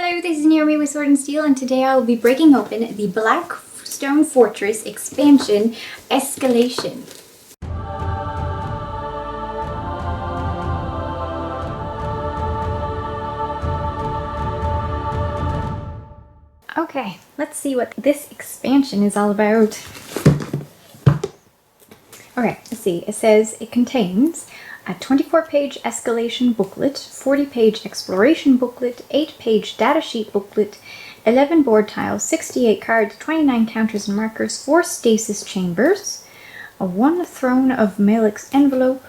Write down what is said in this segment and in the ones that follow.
Hello, this is Naomi with Sword and Steel, and today I will be breaking open the Blackstone Fortress expansion, Escalation. Okay, let's see what this expansion is all about. Okay, let's see. It says it contains a 24-page escalation booklet, 40-page exploration booklet, 8-page datasheet booklet, 11 board tiles, 68 cards, 29 counters and markers, 4 stasis chambers, a 1 Throne of Malik's envelope.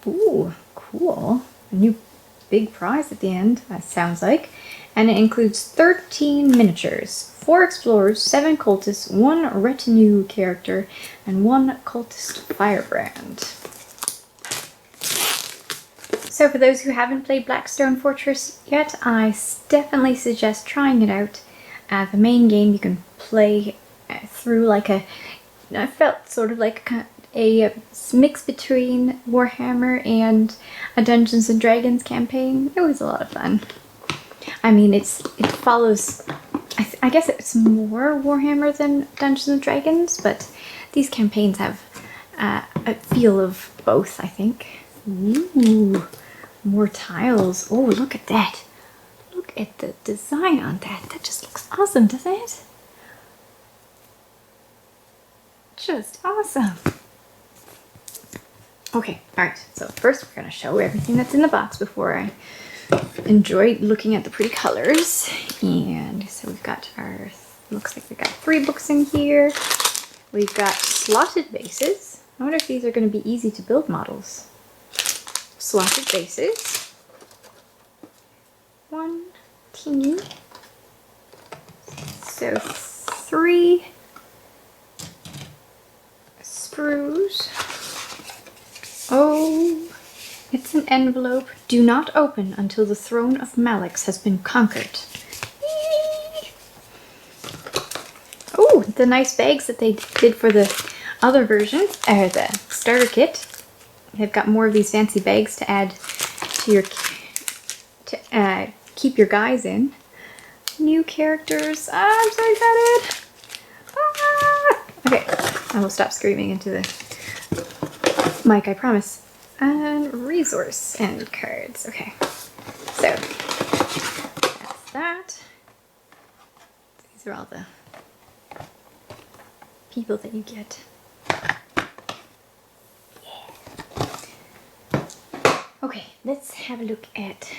Ooh, cool. A new big prize at the end, that sounds like. And it includes 13 miniatures, 4 explorers, 7 cultists, 1 retinue character, and 1 cultist firebrand. So for those who haven't played Blackstone Fortress yet, I definitely suggest trying it out. The main game you can play through like I felt sort of like a mix between Warhammer and a Dungeons and Dragons campaign. It was a lot of fun. I mean, it follows, I guess it's more Warhammer than Dungeons and Dragons, but these campaigns have a feel of both, I think. Ooh, more tiles. Oh, look at that. Look at the design on that. That just looks awesome, doesn't it? Just awesome. Okay, alright, so first we're going to show everything that's in the box before I enjoy looking at the pretty colors. And so we've got our, looks like we've got 3 books in here. We've got slotted bases. I wonder if these are going to be easy to build models. Slotted bases. 1 teeny. So 3 sprues. Oh, it's an envelope. Do not open until the Throne of Malik's has been conquered. Oh, the nice bags that they did for the other versions, or the starter kit. They've got more of these fancy bags to add to your, keep your guys in. New characters. I'm so excited. Ah! Okay, I will stop screaming into the mic, I promise. And resource end cards. Okay, so that's that. These are all the people that you get. Okay, let's have a look at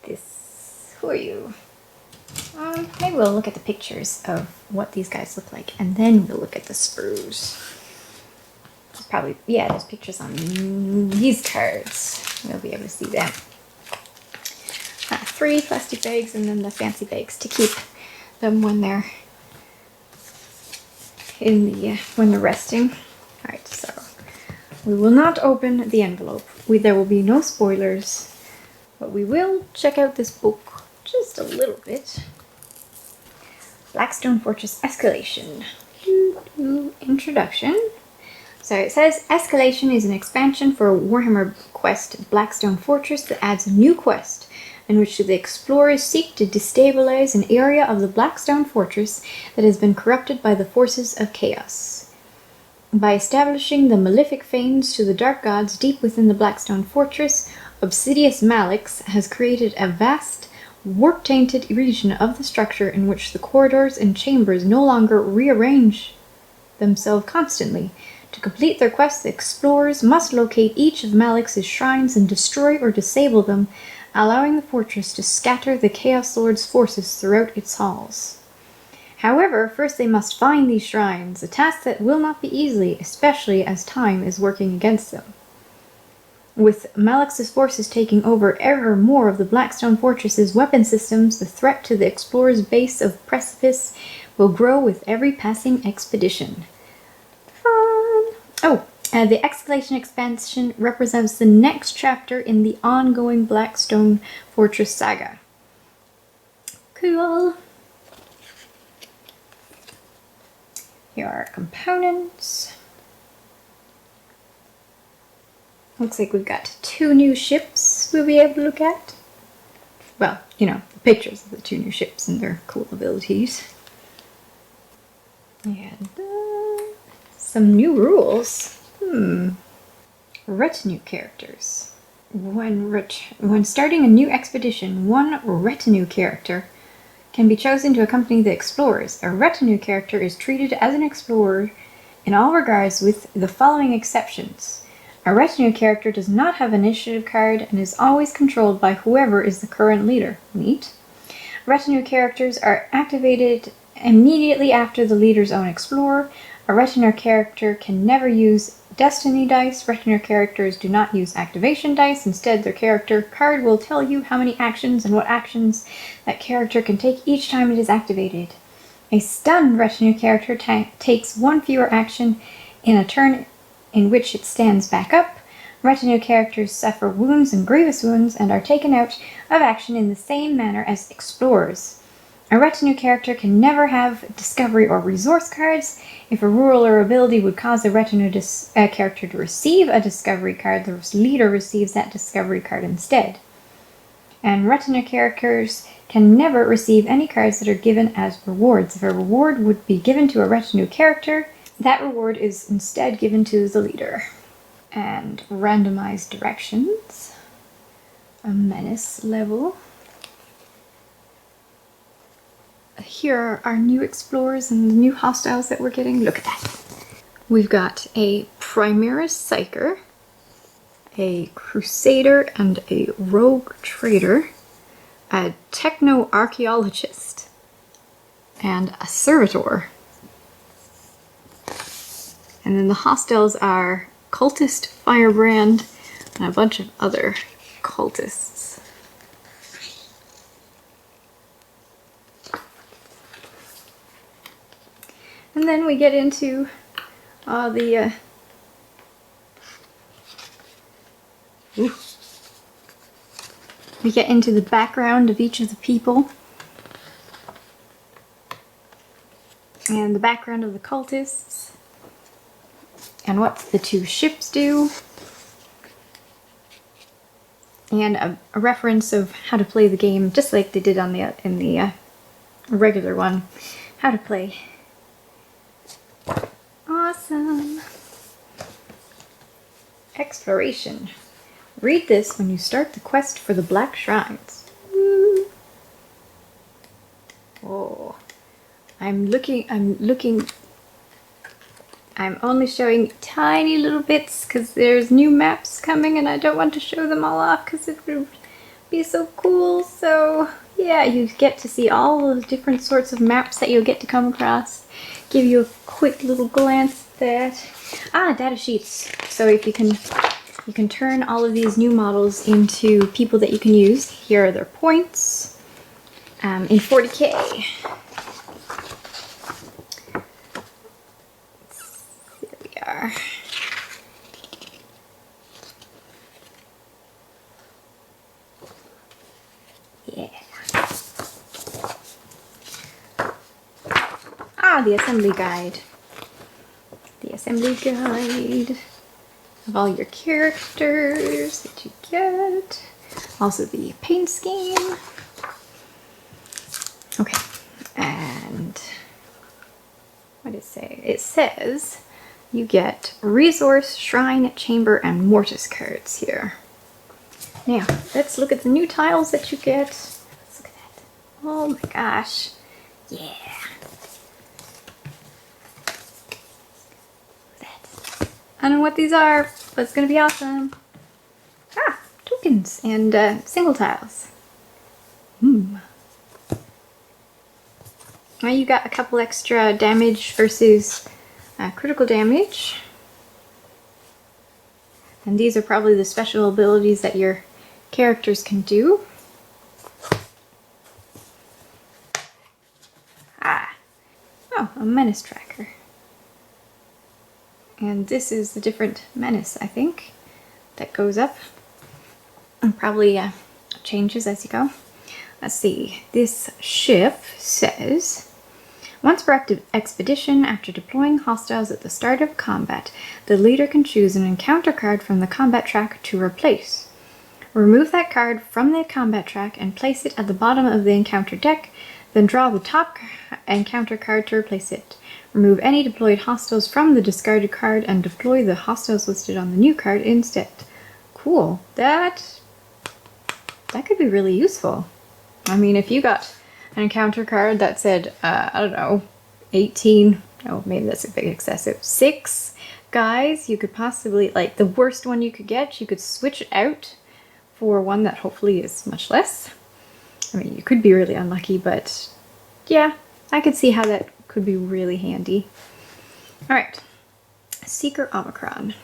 this. Who are you? Maybe we'll look at the pictures of what these guys look like, and then we'll look at the sprues. There's probably, yeah, there's pictures on these cards. We'll be able to see them. 3 plastic bags, and then the fancy bags to keep them when they're in the when they're resting. All right, so we will not open the envelope. There will be no spoilers, but we will check out this book just a little bit. Blackstone Fortress Escalation. Introduction. So it says, Escalation is an expansion for Warhammer Quest Blackstone Fortress that adds a new quest in which the explorers seek to destabilize an area of the Blackstone Fortress that has been corrupted by the forces of chaos. By establishing the malefic fanes to the dark gods deep within the Blackstone Fortress, Obsidious Malik's has created a vast, warp-tainted region of the structure in which the corridors and chambers no longer rearrange themselves constantly. To complete their quest, the explorers must locate each of Malik's shrines and destroy or disable them, allowing the fortress to scatter the Chaos Lord's forces throughout its halls. However, first they must find these shrines, a task that will not be easy, especially as time is working against them. With Malik's forces taking over ever more of the Blackstone Fortress's weapon systems, the threat to the explorers' base of Precipice will grow with every passing expedition. Fun! Oh, the Escalation expansion represents the next chapter in the ongoing Blackstone Fortress saga. Cool! Here are components. Looks like we've got 2 new ships we'll be able to look at. well, you know, pictures of the 2 new ships and their cool abilities. And some new rules. Retinue characters. When starting a new expedition, 1 retinue character can be chosen to accompany the explorers. A retinue character is treated as an explorer in all regards with the following exceptions. A retinue character does not have an initiative card and is always controlled by whoever is the current leader. Neat. Retinue characters are activated immediately after the leader's own explorer. A retinue character can never use destiny dice. Retinue characters do not use activation dice. Instead, their character card will tell you how many actions and what actions that character can take each time it is activated. A stunned retinue character takes 1 fewer action in a turn in which it stands back up. Retinue characters suffer wounds and grievous wounds and are taken out of action in the same manner as explorers. A retinue character can never have discovery or resource cards. If a rule or ability would cause a retinue character to receive a discovery card, the leader receives that discovery card instead. And retinue characters can never receive any cards that are given as rewards. If a reward would be given to a retinue character, that reward is instead given to the leader. And randomized directions. A menace level. Here are our new explorers and the new hostiles that we're getting. Look at that. We've got a Primaris Psyker, a Crusader and a Rogue Trader, a Techno-Archaeologist, and a Servitor. And then the hostiles are Cultist, Firebrand, and a bunch of other cultists. And then we get into the background of each of the people and the background of the cultists and what the 2 ships do, and a reference of how to play the game, just like they did on in the regular one. How to play. Awesome. Exploration. Read this when you start the quest for the Black Shrines. Woo. Oh, I'm only showing tiny little bits because there's new maps coming and I don't want to show them all off because it would be so cool. So yeah, you get to see all the different sorts of maps that you'll get to come across. Give you a quick little glance at that. Data sheets. So if you can turn all of these new models into people that you can use. Here are their points in 40k. Here we are. Yeah. The assembly guide. The assembly guide of all your characters that you get. Also the paint scheme. Okay, and what does it say? It says you get resource, shrine, chamber, and mortis cards here. Now, let's look at the new tiles that you get. Let's look at that. Oh my gosh. Yeah. I don't know what these are, but it's gonna be awesome. Tokens and single tiles. Now you got a couple extra damage versus critical damage. And these are probably the special abilities that your characters can do. Oh, a menace tracker. And this is the different menace, I think, that goes up and probably changes as you go. Let's see, this ship says, once per active expedition, after deploying hostiles at the start of combat, the leader can choose an encounter card from the combat track to replace. Remove that card from the combat track and place it at the bottom of the encounter deck, then draw the top encounter card to replace it. Remove any deployed hostiles from the discarded card and deploy the hostiles listed on the new card instead. Cool. That could be really useful. I mean, if you got an encounter card that said, I don't know, 18, oh, maybe that's a bit excessive, 6 guys, you could possibly, like, the worst one you could get, you could switch it out for one that hopefully is much less. I mean, you could be really unlucky, but yeah, I could see how that could be really handy. Alright, Seeker Omicron.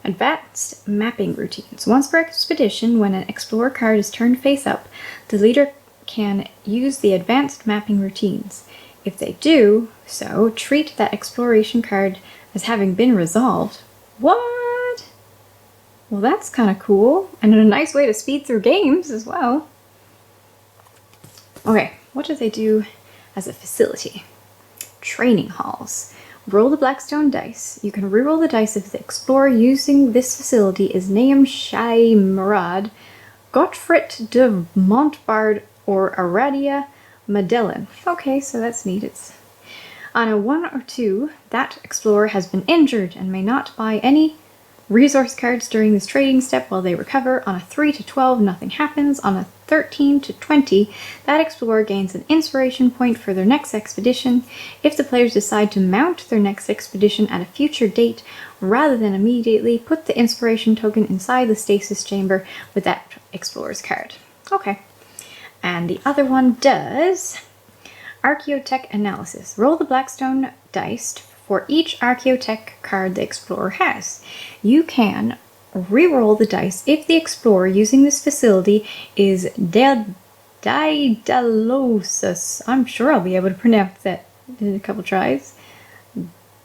Advanced mapping routines. Once per expedition, when an explorer card is turned face up, the leader can use the advanced mapping routines. If they do so, treat that exploration card as having been resolved. What? Well, that's kind of cool, and a nice way to speed through games as well. Okay, what do they do as a facility? Training halls. Roll the Blackstone dice. You can reroll the dice if the explorer using this facility is Naomi Shai Murad, Gottfried de Montbard, or Aradia Madellan. Okay, so that's neat. It's on a 1 or 2, that explorer has been injured and may not buy any resource cards during this trading step while they recover. On a 3 to 12, nothing happens. On a 13 to 20, that explorer gains an inspiration point for their next expedition. If the players decide to mount their next expedition at a future date rather than immediately, put the inspiration token inside the stasis chamber with that explorer's card. Okay. And the other one does Archaeotech Analysis. Roll the Blackstone dice for each Archaeotech card the explorer has. You can re-roll the dice if the explorer using this facility is Daedalosus. I'm sure I'll be able to pronounce that in a couple tries.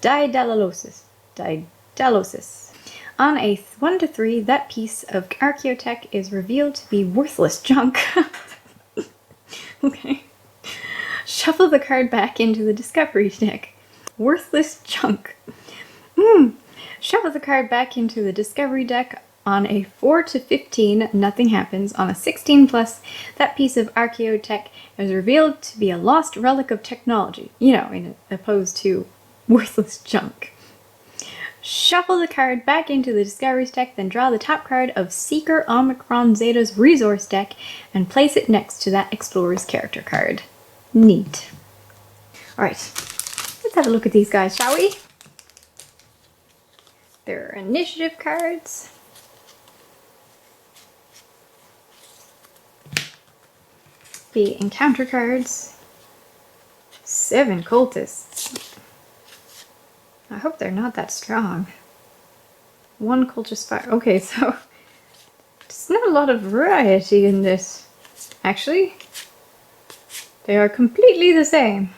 Daedalosus. Daedalosus. On a 1 to 3, that piece of Archaeotech is revealed to be worthless junk. Okay. Shuffle the card back into the discovery deck. Worthless junk. Shuffle the card back into the discovery deck. On a 4 to 15, nothing happens. On a 16 plus, that piece of Archaeotech is revealed to be a lost relic of technology. You know, in opposed to worthless junk. Shuffle the card back into the discovery deck, then draw the top card of Seeker Omicron Zeta's resource deck and place it next to that explorer's character card. Neat. Alright, let's have a look at these guys, shall we? There are initiative cards. The encounter cards. 7 cultists. I hope they're not that strong. 1 cultist fire. Okay, so there's not a lot of variety in this. Actually, they are completely the same.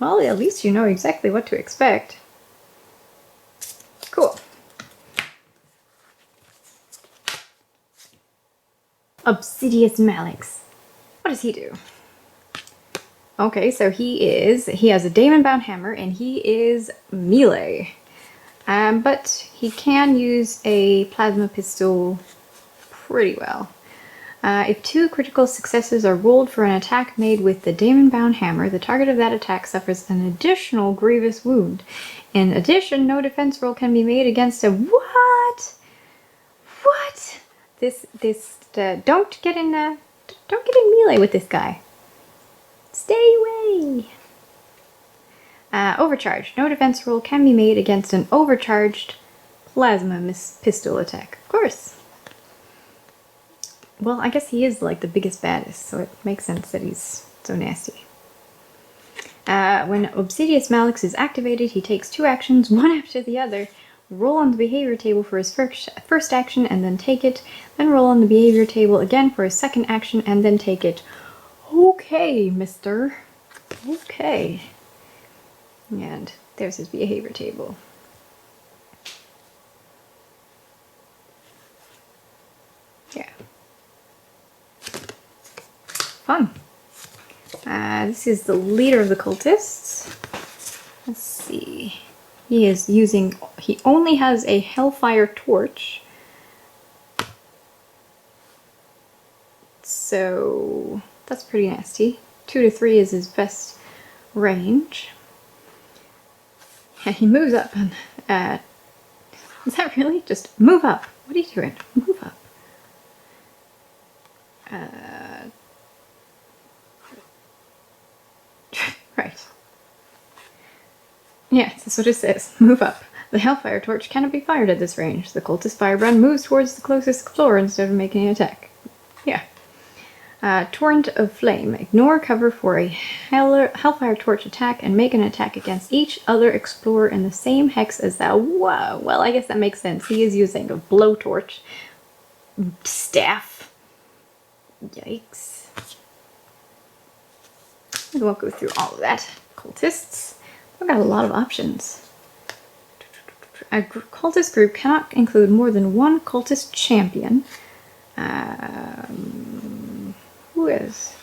Well, at least you know exactly what to expect. Cool. Obsidious Malix. What does he do? Okay, so he has a Daemon-bound hammer and he is melee. But he can use a plasma pistol pretty well. If 2 critical successes are rolled for an attack made with the Daemon-bound hammer, the target of that attack suffers an additional grievous wound. In addition, no defense roll can be made against a what? What? Don't get in melee with this guy. Stay away. Overcharge. No defense roll can be made against an overcharged plasma pistol attack. Of course. Well, I guess he is like the biggest baddest, so it makes sense that he's so nasty. When Obsidious Malix is activated, he takes 2 actions, one after the other. Roll on the behavior table for his first action and then take it. Then roll on the behavior table again for his second action and then take it. Okay, mister. Okay. And there's his behavior table. Yeah. Fun. This is the leader of the cultists. Let's see. He only has a Hellfire torch. so that's pretty nasty. 2 to 3 is his best range. And he moves up. And, is that really? Just move up. What are you doing? Move up. Right. Yes, that's what it says. Move up. The Hellfire Torch cannot be fired at this range. The cultist firebrand moves towards the closest explorer instead of making an attack. Yeah. Torrent of Flame. Ignore cover for a Hellfire Torch attack and make an attack against each other explorer in the same hex as that. Wow. Well, I guess that makes sense. He is using a blowtorch staff. Yikes. We won't go through all of that. Cultists. We've got a lot of options. A cultist group cannot include more than one cultist champion. Who is?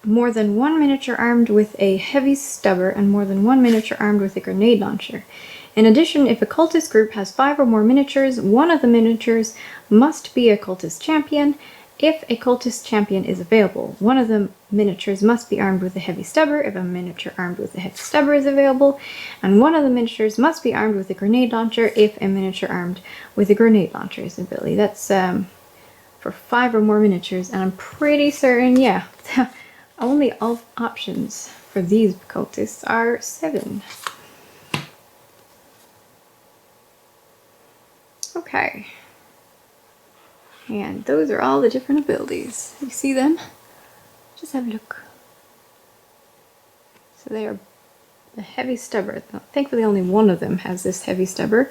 More than one miniature armed with a heavy stubber and more than one miniature armed with a grenade launcher. In addition, if a cultist group has 5 or more miniatures, one of the miniatures must be a cultist champion. If a cultist champion is available, one of the miniatures must be armed with a heavy stubber if a miniature armed with a heavy stubber is available, and one of the miniatures must be armed with a grenade launcher if a miniature armed with a grenade launcher is available. That's for 5 or more miniatures, and I'm pretty certain, yeah, only all options for these cultists are 7. Okay. And those are all the different abilities. You see them? Just have a look. So they are the heavy stubber. Thankfully only one of them has this heavy stubber.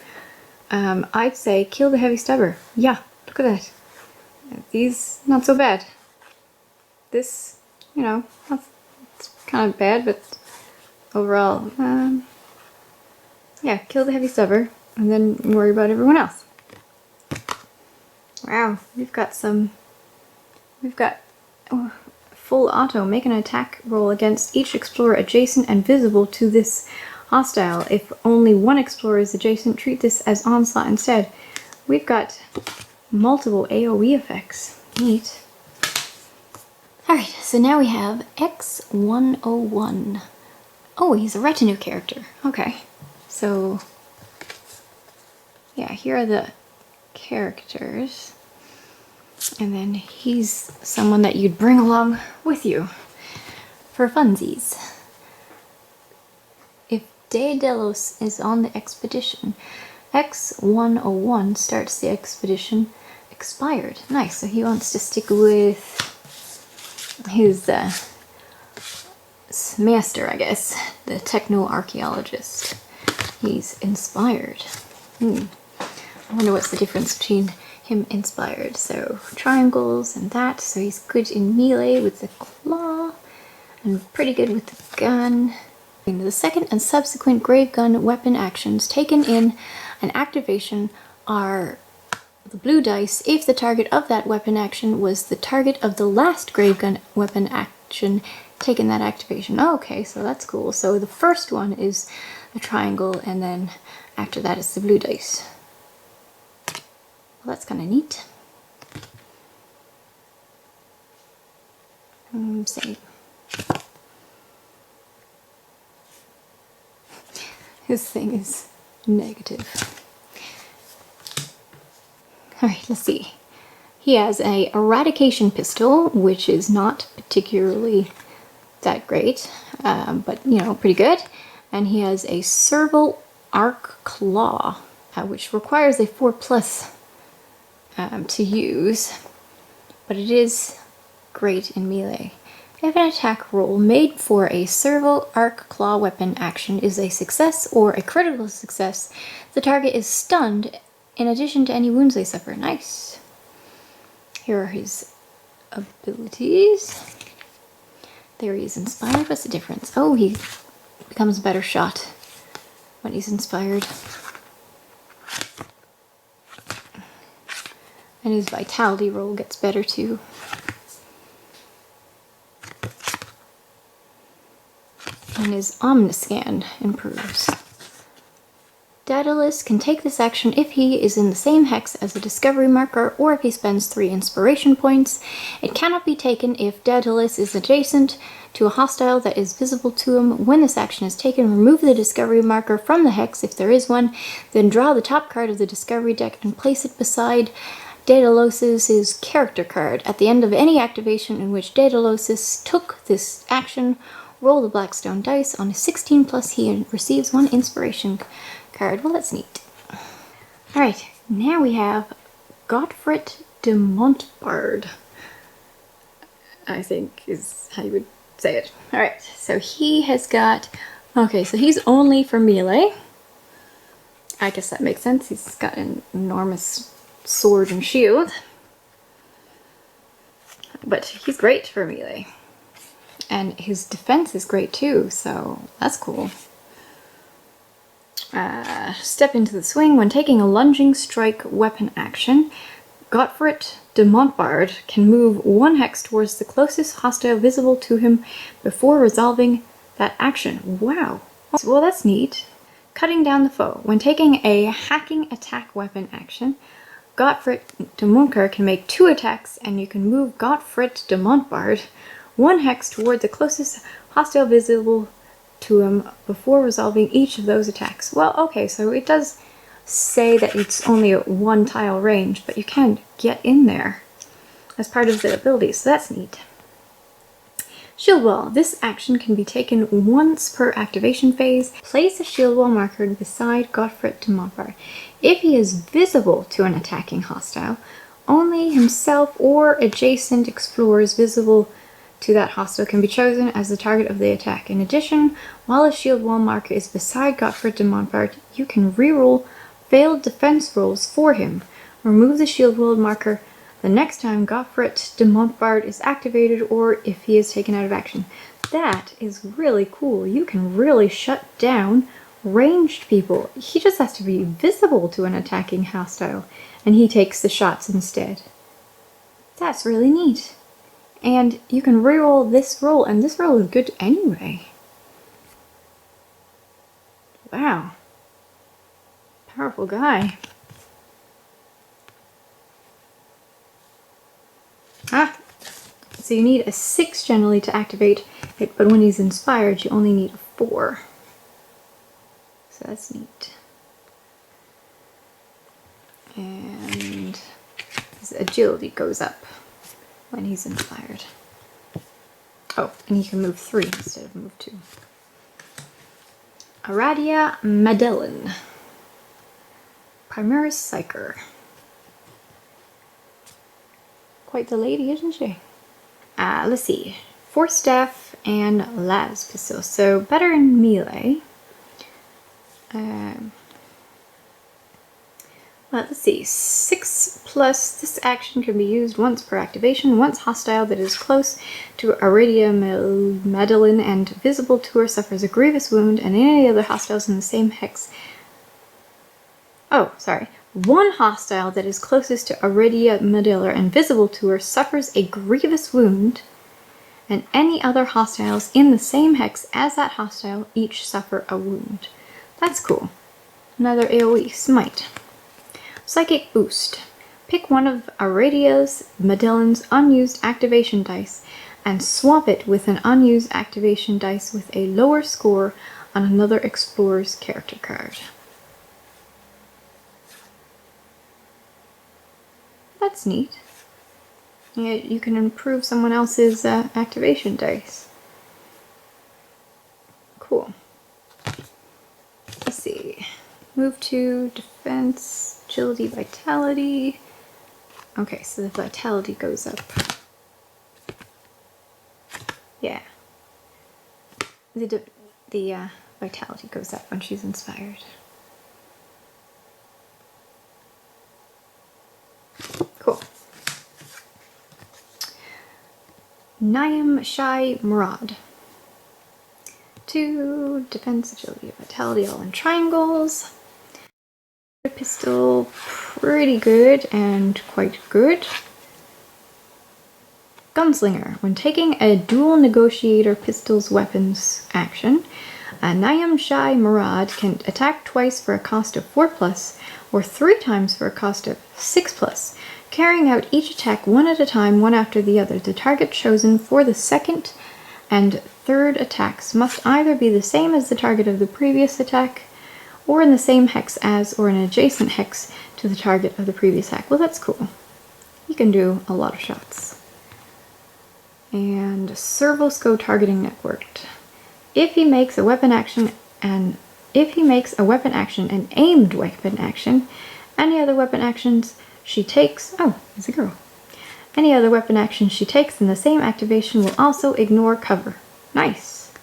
I'd say kill the heavy stubber. Yeah, look at that. These, not so bad. This, you know, it's kind of bad, but overall, yeah, kill the heavy stubber and then worry about everyone else. Wow, we've got full auto. Make an attack roll against each explorer adjacent and visible to this hostile. If only one explorer is adjacent, treat this as onslaught instead. We've got multiple AoE effects. Neat. Alright, so now we have X101. Oh, he's a retinue character. Okay, so yeah, here are the characters. And then he's someone that you'd bring along with you for funsies. If Daedalus is on the expedition, X101 starts the expedition expired. Nice, so he wants to stick with his master, I guess, the techno-archaeologist. He's inspired. I wonder what's the difference between him inspired. So triangles and that, so he's good in melee with the claw and pretty good with the gun. The second and subsequent grave gun weapon actions taken in an activation are the blue dice if the target of that weapon action was the target of the last grave gun weapon action taken that activation. Oh, okay, so that's cool. So the first one is the triangle and then after that it's the blue dice. Well, that's kind of neat. Same. His thing is negative. Alright, let's see. He has a eradication pistol, which is not particularly that great, but you know, pretty good. And he has a serval arc claw, which requires a 4+ to use, but it is great in melee. If an attack roll made for a serval arc claw weapon action is a success or a critical success, the target is stunned in addition to any wounds they suffer. Nice. Here are his abilities. There he is inspired. What's the difference? Oh, he becomes a better shot when he's inspired. And his vitality roll gets better too. And his Omniscan improves. Daedalus can take this action if he is in the same hex as a discovery marker or if he spends 3 inspiration points. It cannot be taken if Daedalus is adjacent to a hostile that is visible to him. When this action is taken, remove the discovery marker from the hex if there is one, then draw the top card of the discovery deck and place it beside Daedalus' character card. At the end of any activation in which Daedalus took this action, roll the Blackstone dice. On a 16+, he receives 1 inspiration card. Well, that's neat. Alright, now we have Godfrey de Montbard, I think is how you would say it. Alright, so he has got... Okay, so he's only for melee. I guess that makes sense. He's got an enormous sword and shield. But he's great for melee. And his defense is great too, so that's cool. Step into the swing. When taking a lunging strike weapon action, Godfrey de Montbard can move 1 hex towards the closest hostile visible to him before resolving that action. Wow. Well, that's neat. Cutting down the foe. When taking a hacking attack weapon action, Godfrey de Montbard can make 2 attacks, and you can move Godfrey de Montbard 1 hex toward the closest hostile visible to him before resolving each of those attacks. Well, okay, so it does say that it's only a 1 tile range, but you can get in there as part of the ability, so that's neat. Shield Wall. This action can be taken once per activation phase. Place a shield wall marker beside Godfrey de Montbard. If he is visible to an attacking hostile, only himself or adjacent explorers visible to that hostile can be chosen as the target of the attack. In addition, while a shield wall marker is beside Godfrey de Montbard, you can reroll failed defense rolls for him. Remove the shield wall marker the next time Godfrey de Montbard is activated or if he is taken out of action. That is really cool. You can really shut down ranged people. He just has to be visible to an attacking hostile, and he takes the shots instead. That's really neat. And you can reroll this roll, and this roll is good anyway. Wow. Powerful guy. Ah! So you need a 6 generally to activate it, but when he's inspired, you only need a 4. So that's neat. And his agility goes up when he's inspired. Oh, and he can move 3 instead of move 2. Aradia Madeline. Primaris Psyker. Quite the lady, isn't she? Let's see. Force Staff and Las Pistol. So better in melee. Let's see. 6+. This action can be used once per activation. Once hostile that is close to Aradia Madeline and visible to her suffers a grievous wound, and any other hostiles in the same hex. Oh, sorry. One hostile that is closest to Aradia Madeline and visible to her suffers a grievous wound, and any other hostiles in the same hex as that hostile each suffer a wound. That's cool. Another AoE smite. Psychic Boost. Pick one of Aradia Madeline's unused activation dice and swap it with an unused activation dice with a lower score on another explorer's character card. That's neat. Yeah, you can improve someone else's activation dice. Cool. Let's see. Move to defense, agility, vitality. Okay, so the vitality goes up. Yeah. The vitality goes up when she's inspired. Cool. Naim Shai Murad. 2 defense, agility, vitality, all in triangles. Pistol, pretty good and quite good. Gunslinger. When taking a dual negotiator pistol's weapons action, Naomi Murad can attack twice for a cost of 4+, or 3 times for a cost of 6+, carrying out each attack one at a time, one after the other. The target chosen for the second and third attacks must either be the same as the target of the previous attack, or in the same hex as, or an adjacent hex to the target of the previous attack. Well, that's cool. You can do a lot of shots. And servosco targeting networked. If he makes a weapon action and aimed weapon action, any other weapon actions she takes, oh, it's a girl. Any other weapon action she takes in the same activation will also ignore cover. Nice.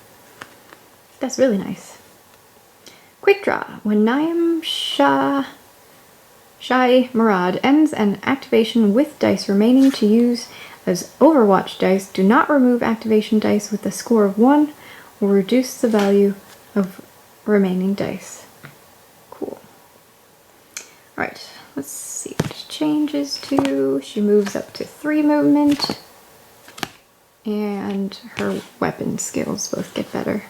That's really nice. Quick draw. When Naomi Murad ends an activation with dice remaining to use as Overwatch dice, do not remove activation dice with a score of 1 or reduce the value of remaining dice. Cool. Alright, let's see what she changes to. She moves up to 3 movement, and her weapon skills both get better.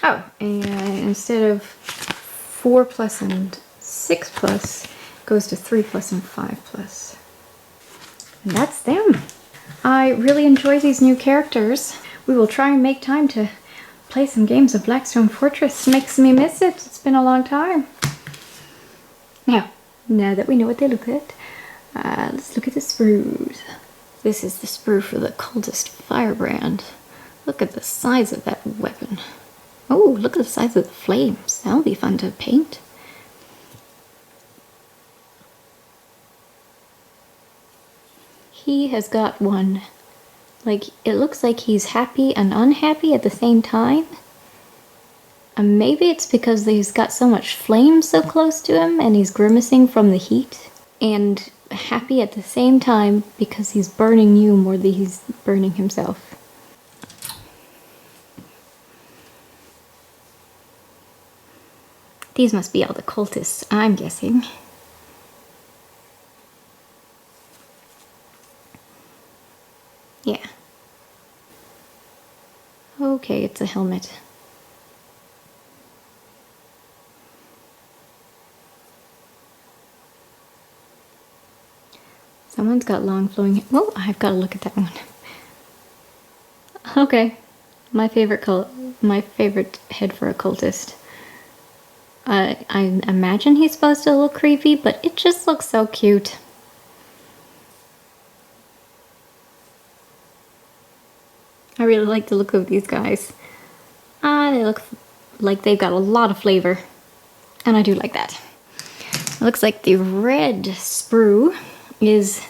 Oh, and instead of 4+ and 6+, goes to 3+ and 5+. And that's them. I really enjoy these new characters. We will try and make time to play some games of Blackstone Fortress. Makes me miss it. It's been a long time. Now that we know what they look like, let's look at the sprues. This is the sprue for the cultist firebrand. Look at the size of that weapon. Oh, look at the size of the flames. That'll be fun to paint. He has got one. Like, it looks like he's happy and unhappy at the same time. And maybe it's because he's got so much flame so close to him and he's grimacing from the heat. And happy at the same time because he's burning you more than he's burning himself. These must be all the cultists, I'm guessing. Yeah. Okay, it's a helmet. Someone's got long flowing hair. Oh, I've got to look at that one. Okay, my favorite head for a cultist. I imagine he's supposed to look creepy, but it just looks so cute. I really like the look of these guys. They look like they've got a lot of flavor, and I do like that. It looks like the red sprue is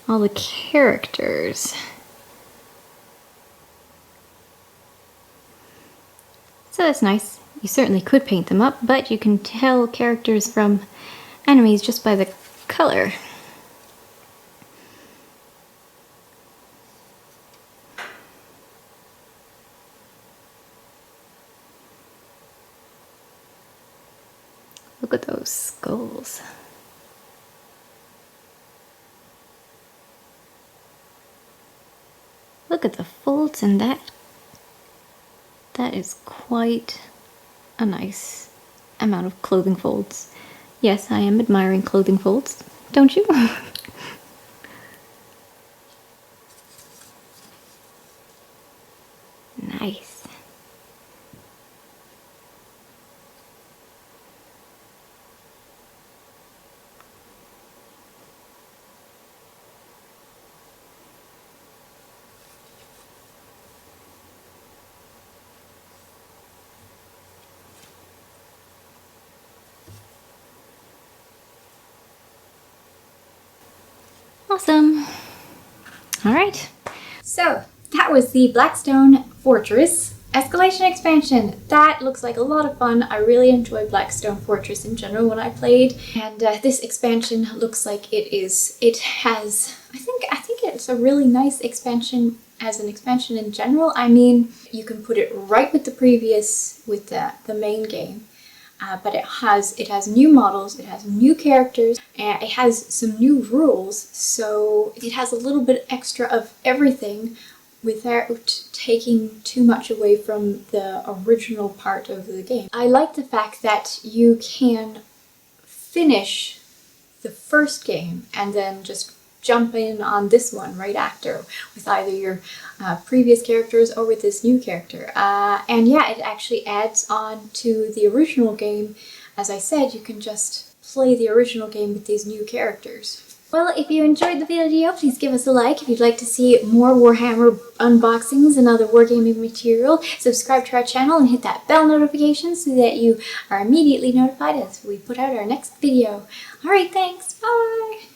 all the characters. So that's nice. You certainly could paint them up, but you can tell characters from enemies just by the color. Look at those skulls. Look at the folds in that. That is quite a nice amount of clothing folds. Yes, I am admiring clothing folds, don't you? Nice. Awesome. All right. So that was the Blackstone Fortress Escalation expansion. That looks like a lot of fun. I really enjoy Blackstone Fortress in general when I played, and this expansion looks like it is. It has. I think it's a really nice expansion as an expansion in general. I mean, you can put it right with the previous, with the main game. But it has new models, it has new characters, and it has some new rules, so it has a little bit extra of everything, without taking too much away from the original part of the game. I like the fact that you can finish the first game and then just jump in on this one right after with either your previous characters or with this new character. And yeah, it actually adds on to the original game. As I said, you can just play the original game with these new characters. Well, if you enjoyed the video, please give us a like. If you'd like to see more Warhammer unboxings and other wargaming material, subscribe to our channel and hit that bell notification so that you are immediately notified as we put out our next video. Alright, thanks. Bye!